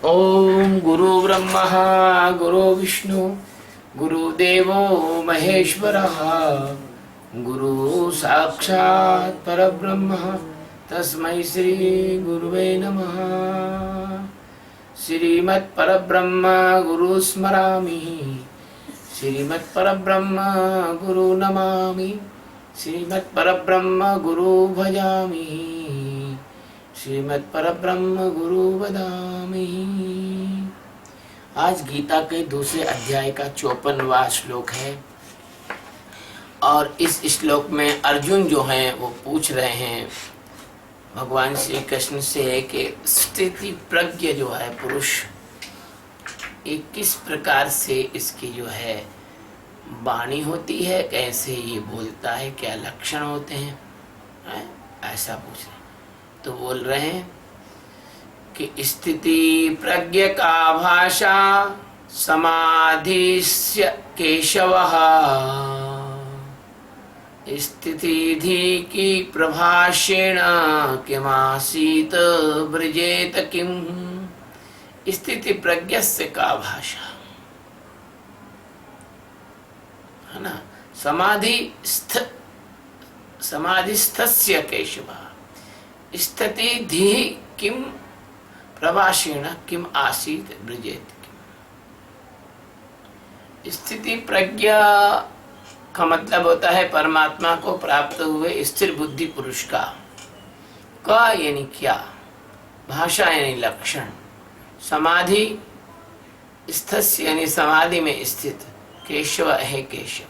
ओम गुरु ब्रह्मा गुरु विष्णु गुरुदेवो महेश्वरः गुरु साक्षात् परब्रह्म तस्मै श्री गुरुवे नमः। श्रीमत् परब्रह्म गुरु स्मरामि, श्रीमत् परब्रह्म गुरु नमामि, श्रीमत् परब्रह्म गुरु भजामि, श्रीमत् परब्रह्म गुरु वदामि। आज गीता के दूसरे अध्याय का 54वां श्लोक है और इस श्लोक में अर्जुन जो हैं वो पूछ रहे हैं भगवान श्री कृष्ण से कि स्थिति प्रज्ञ जो है पुरुष, ये किस प्रकार से इसकी जो है वाणी होती है, कैसे ये बोलता है, क्या लक्षण होते हैं, ऐसा पूछ रहे हैं। तो बोल रहे हैं कि स्थिति प्रज्ञ का भाषा समाधिस्य केशवः, स्थितिधि की प्रभाषेण किमासीत ब्रजेत किम। स्थिति प्रज्ञस्य का भाषा है ना, समाधिस्थस्य केशवः, स्थिति धी किम प्रभाषेण किम आसीत ब्रजेत किम। स्थिति प्रज्ञा का मतलब होता है परमात्मा को प्राप्त हुए स्थिर बुद्धि पुरुष का। यानी क्या, भाषा यानी लक्षण, समाधि स्थस्य यानी समाधि में स्थित, केशव है केशव,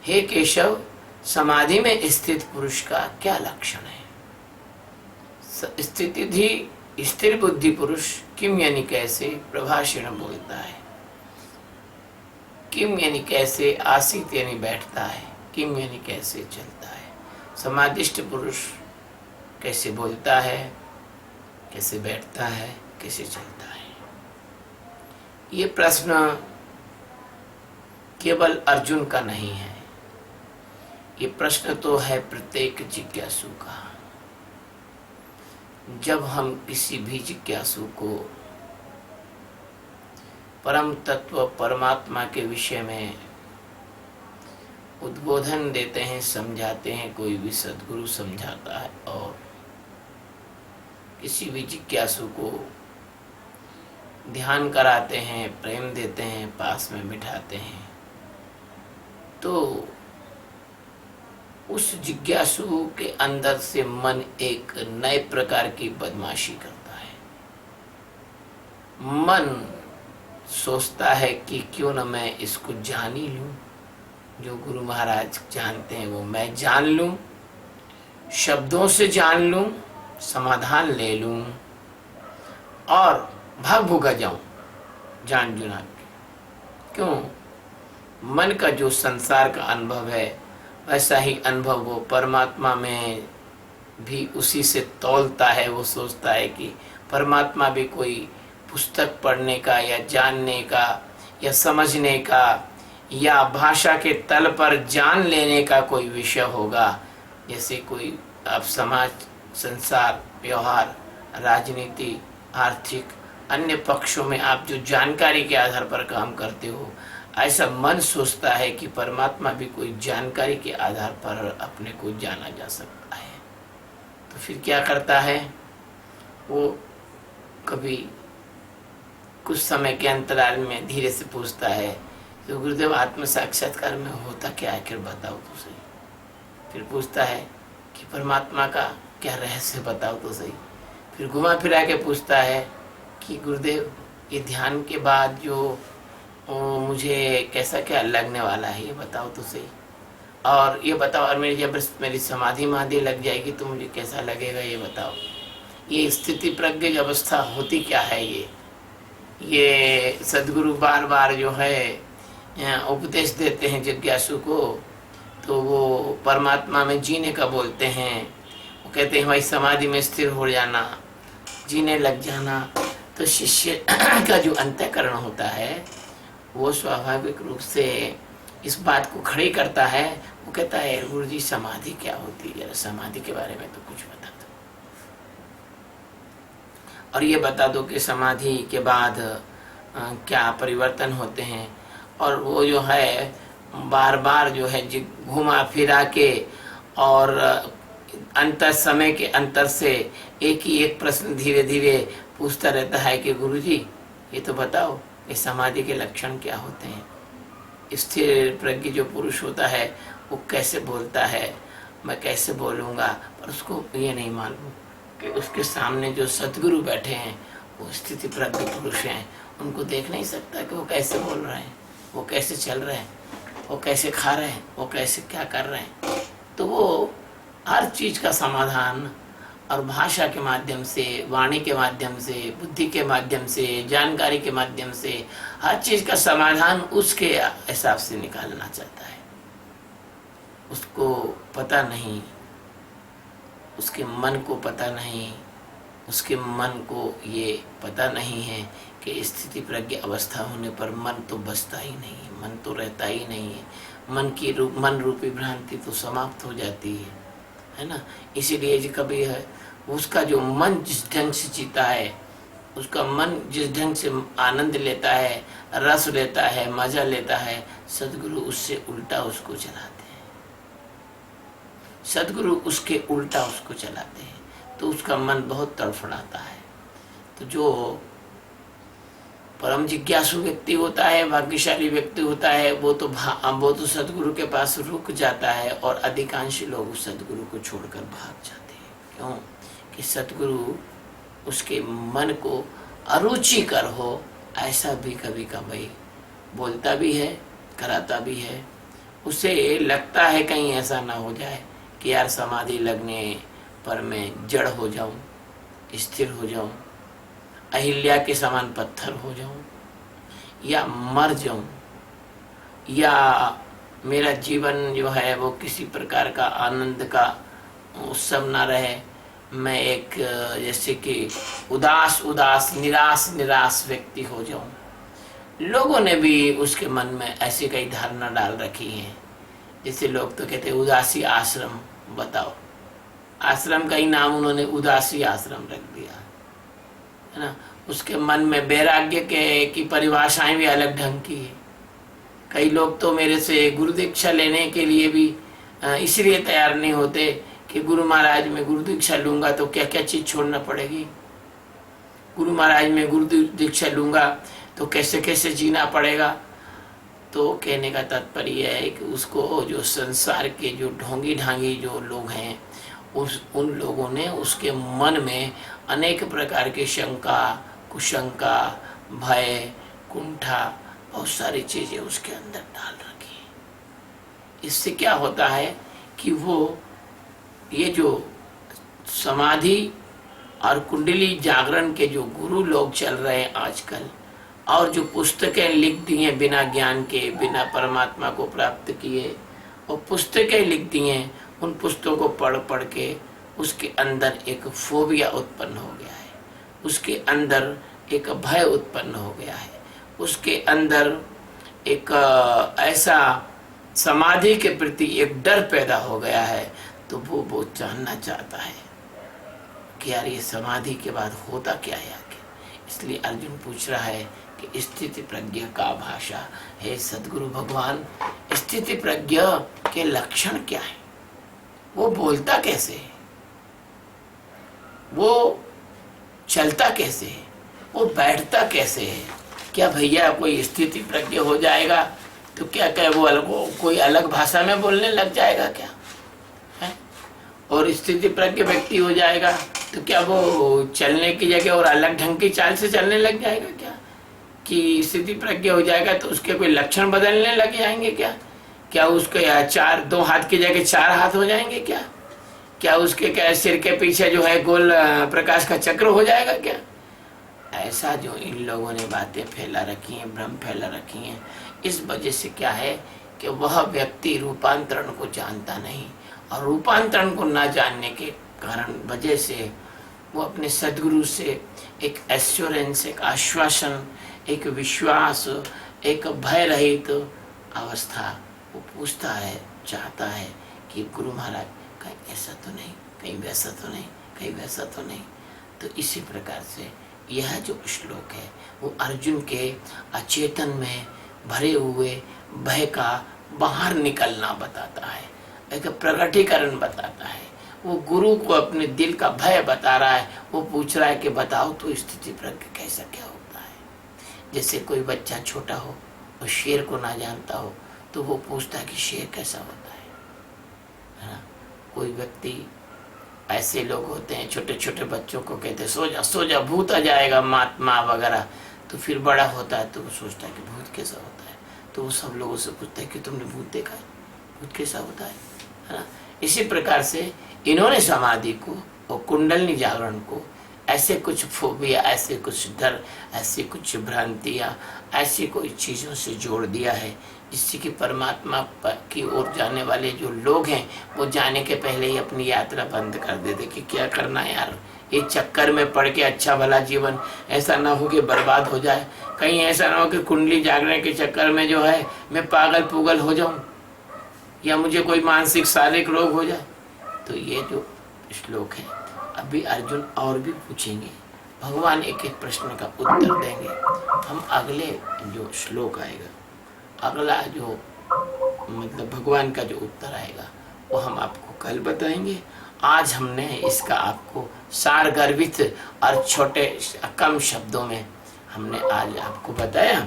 हे केशव समाधि में स्थित पुरुष का क्या लक्षण है। स्थिति धी स्थिर बुद्धि पुरुष, किम यानी कैसे, प्रभाषण बोलता है, किम यानी कैसे, आसीत यानी बैठता है, किम यानी कैसे चलता है। समाधिष्ठ पुरुष कैसे बोलता है, कैसे बैठता है, कैसे चलता है। ये प्रश्न केवल अर्जुन का नहीं है, ये प्रश्न तो है प्रत्येक जिज्ञासु का। जब हम किसी भी जिज्ञासु को परम तत्व परमात्मा के विषय में उद्बोधन देते हैं, समझाते हैं, कोई भी सद्गुरु समझाता है और किसी भी जिज्ञासु को ध्यान कराते हैं, प्रेम देते हैं, पास में बिठाते हैं, तो उस जिज्ञासु के अंदर से मन एक नए प्रकार की बदमाशी करता है। मन सोचता है कि क्यों न मैं इसको जान ही लूं, जो गुरु महाराज जानते हैं वो मैं जान लूं, शब्दों से जान लूं, समाधान ले लूं और भाग भूगा जाऊं जान जुना के। क्यों, मन का जो संसार का अनुभव है वैसा ही अनुभव वो परमात्मा में भी उसी से तौलता है। वो सोचता है कि परमात्मा भी कोई पुस्तक पढ़ने का या जानने का या समझने का या भाषा के तल पर जान लेने का कोई विषय होगा। जैसे कोई आप समाज, संसार, व्यवहार, राजनीति, आर्थिक अन्य पक्षों में आप जो जानकारी के आधार पर काम करते हो, ऐसा मन सोचता है कि परमात्मा भी कोई जानकारी के आधार पर अपने को जाना जा सकता है। तो फिर क्या करता है वो, कभी कुछ समय के अंतराल में धीरे से पूछता है तो गुरुदेव आत्म साक्षात्कार में होता क्या आखिर बताओ तो सही। फिर पूछता है कि परमात्मा का क्या रहस्य बताओ तो सही। फिर घुमा फिरा के पूछता है कि गुरुदेव ये ध्यान के बाद जो मुझे कैसा क्या लगने वाला है ये बताओ तो सही। और ये बताओ, और मेरी समाधि माधि लग जाएगी तो मुझे कैसा लगेगा ये बताओ। ये स्थिति प्रज्ञ अवस्था होती क्या है। ये सद्गुरु बार बार जो है उपदेश देते हैं जिज्ञासु को, तो वो परमात्मा में जीने का बोलते हैं। वो कहते हैं भाई समाधि में स्थिर हो जाना, जीने लग जाना। तो शिष्य का जो अंतःकरण होता है वो स्वाभाविक रूप से इस बात को खड़ी करता है। वो कहता है गुरु जी समाधि क्या होती है, समाधि के बारे में तो कुछ बता दो। और ये बता दो कि समाधि के बाद क्या परिवर्तन होते हैं। और वो जो है बार बार जो है घुमा फिरा के और अंतर समय के अंतर से एक ही एक प्रश्न धीरे धीरे पूछता रहता है कि गुरुजी ये तो बताओ कि समाधि के लक्षण क्या होते हैं। स्थिर प्रज्ञ जो पुरुष होता है वो कैसे बोलता है, मैं कैसे बोलूँगा, पर उसको ये नहीं मालूम कि उसके सामने जो सतगुरु बैठे हैं वो स्थिति प्रज्ञ पुरुष हैं। उनको देख नहीं सकता कि वो कैसे बोल रहे हैं, वो कैसे चल रहे हैं, वो कैसे खा रहे हैं, वो कैसे क्या कर रहे हैं। तो वो हर चीज़ का समाधान और भाषा के माध्यम से, वाणी के माध्यम से, बुद्धि के माध्यम से, जानकारी के माध्यम से हर चीज़ का समाधान उसके हिसाब से निकालना चाहता है। उसको पता नहीं, उसके मन को पता नहीं, उसके मन को ये पता नहीं है कि स्थिति प्रज्ञ अवस्था होने पर मन तो बचता ही नहीं है, मन तो रहता ही नहीं है। मन रूपी भ्रांति तो समाप्त हो जाती है ना। इसीलिए जो कभी है उसका जो मन जिस ढंग से जीता है, उसका मन जिस ढंग से आनंद लेता है, रस लेता है, मजा लेता है, सद्गुरु उससे उल्टा उसको चलाते हैं। सद्गुरु उसके उल्टा उसको चलाते हैं तो उसका मन बहुत तड़फड़ाता है। तो जो परम जिज्ञासु व्यक्ति होता है, भाग्यशाली व्यक्ति होता है, वो तो सद्गुरु के पास रुक जाता है। और अधिकांश लोग उस सद्गुरु को छोड़कर भाग जाते हैं। क्यों? कि सद्गुरु उसके मन को अरुचिकर हो ऐसा भी कभी कभी बोलता भी है, कराता भी है। उसे लगता है कहीं ऐसा ना हो जाए कि यार समाधि लगने पर मैं जड़ हो जाऊं, स्थिर हो जाऊं, अहिल्या के समान पत्थर हो जाऊं, या मर जाऊं, या मेरा जीवन जो है वो किसी प्रकार का आनंद का उत्सव ना रहे, मैं एक जैसे कि उदास निराश व्यक्ति हो जाऊं। लोगों ने भी उसके मन में ऐसी कई धारणा डाल रखी है। जैसे लोग तो कहते उदासी आश्रम, बताओ आश्रम का ही नाम उन्होंने उदासी आश्रम रख दिया है ना। उसके मन में वैराग्य की परिभाषाएं भी अलग ढंग की है। कई लोग तो मेरे से गुरु दीक्षा लेने के लिए भी इसलिए तैयार नहीं होते कि गुरु महाराज मैं गुरु दीक्षा लूंगा तो क्या क्या चीज छोड़ना पड़ेगी, गुरु महाराज मैं गुरु दीक्षा लूंगा तो कैसे कैसे जीना पड़ेगा। तो कहने का तात्पर्य है कि उसको जो संसार के जो ढोंगी ढांगी जो लोग हैं उन लोगों ने उसके मन में अनेक प्रकार की शंका, कुशंका, भय, कुंठा, बहुत सारी चीजें उसके अंदर डाल रखी। इससे क्या होता है कि वो ये जो समाधि और कुंडली जागरण के जो गुरु लोग चल रहे हैं आजकल, और जो पुस्तकें लिख दी हैं बिना ज्ञान के, बिना परमात्मा को प्राप्त किए, और पुस्तकें लिख दी हैं, उन पुस्तकों को पढ़ पढ़ के उसके अंदर एक फोबिया उत्पन्न हो गया है, उसके अंदर एक भय उत्पन्न हो गया है, उसके अंदर एक ऐसा समाधि के प्रति एक डर पैदा हो गया है। तो वो जानना चाहता है कि यार ये समाधि के बाद होता क्या है आखिर। इसलिए अर्जुन पूछ रहा है कि स्थिति प्रज्ञ का भाषा है सद्गुरु भगवान, स्थिति प्रज्ञ के लक्षण क्या है, वो बोलता कैसे है, वो चलता कैसे है, वो बैठता कैसे है। क्या भैया कोई स्थिति प्रज्ञ हो जाएगा तो क्या वो कोई अलग भाषा में बोलने लग जाएगा क्या है? और स्थिति प्रज्ञ व्यक्ति हो जाएगा तो क्या वो चलने की जगह और अलग ढंग की चाल से चलने लग जाएगा क्या? कि स्थिति प्रज्ञ हो जाएगा तो उसके कोई लक्षण बदलने लग जाएंगे क्या? क्या उसके दो हाथ की जगह 4 हाथ हो जाएंगे क्या? क्या उसके क्या सिर के पीछे जो है गोल प्रकाश का चक्र हो जाएगा क्या? ऐसा जो इन लोगों ने बातें फैला रखी हैं, भ्रम फैला रखी हैं, इस वजह से क्या है कि वह व्यक्ति रूपांतरण को जानता नहीं, और रूपांतरण को ना जानने के कारण वजह से वो अपने सद्गुरु से एक एश्योरेंस, एक आश्वासन, एक विश्वास, एक भय रहित अवस्था वो पूछता है, चाहता है कि गुरु महाराज कहीं ऐसा तो नहीं, कहीं वैसा तो नहीं, कहीं वैसा तो नहीं। तो इसी प्रकार से यह जो श्लोक है वो अर्जुन के अचेतन में भरे हुए भय का बाहर निकलना बताता है, एक प्रकटीकरण बताता है। वो गुरु को अपने दिल का भय बता रहा है। वो पूछ रहा है कि बताओ तो स्थिति प्रज्ञ कैसा क्या होता है। जैसे कोई बच्चा छोटा हो और शेर को ना जानता हो तो वो पूछता है कि शेर कैसा होता है ना। कोई व्यक्ति, ऐसे लोग होते हैं छोटे छोटे बच्चों को कहते सो जा भूत आ जाएगा महात्मा वगैरह, तो फिर बड़ा होता है तो वो सोचता है कि भूत कैसा होता है, तो वो सब लोगों से पूछता है कि तुमने भूत देखा है, भूत कैसा होता है ना। इसी प्रकार से इन्होंने समाधि को और कुंडलनी जागरण को ऐसे कुछ फोबिया, ऐसे कुछ डर, ऐसी कुछ भ्रांतियाँ, ऐसी कोई चीज़ों से जोड़ दिया है जिससे कि परमात्मा की ओर जाने वाले जो लोग हैं वो जाने के पहले ही अपनी यात्रा बंद कर देते कि क्या करना है यार, ये चक्कर में पड़ के अच्छा भला जीवन ऐसा ना हो कि बर्बाद हो जाए। कहीं ऐसा ना हो कि कुंडली जागरण के चक्कर में जो है मैं पागल पुगल हो जाऊं या मुझे कोई मानसिक शारीरिक रोग हो जाए। तो ये जो श्लोक है, अभी अर्जुन और भी पूछेंगे, भगवान एक एक प्रश्न का उत्तर देंगे। हम अगले जो श्लोक आएगा, अगला जो मतलब भगवान का जो उत्तर आएगा वो हम आपको कल बताएंगे। आज हमने इसका आपको सारगर्भित और छोटे कम शब्दों में हमने आज आपको बताया।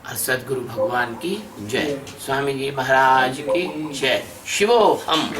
और सद्गुरु भगवान की जय, स्वामी जी महाराज की जय। शिवो हम।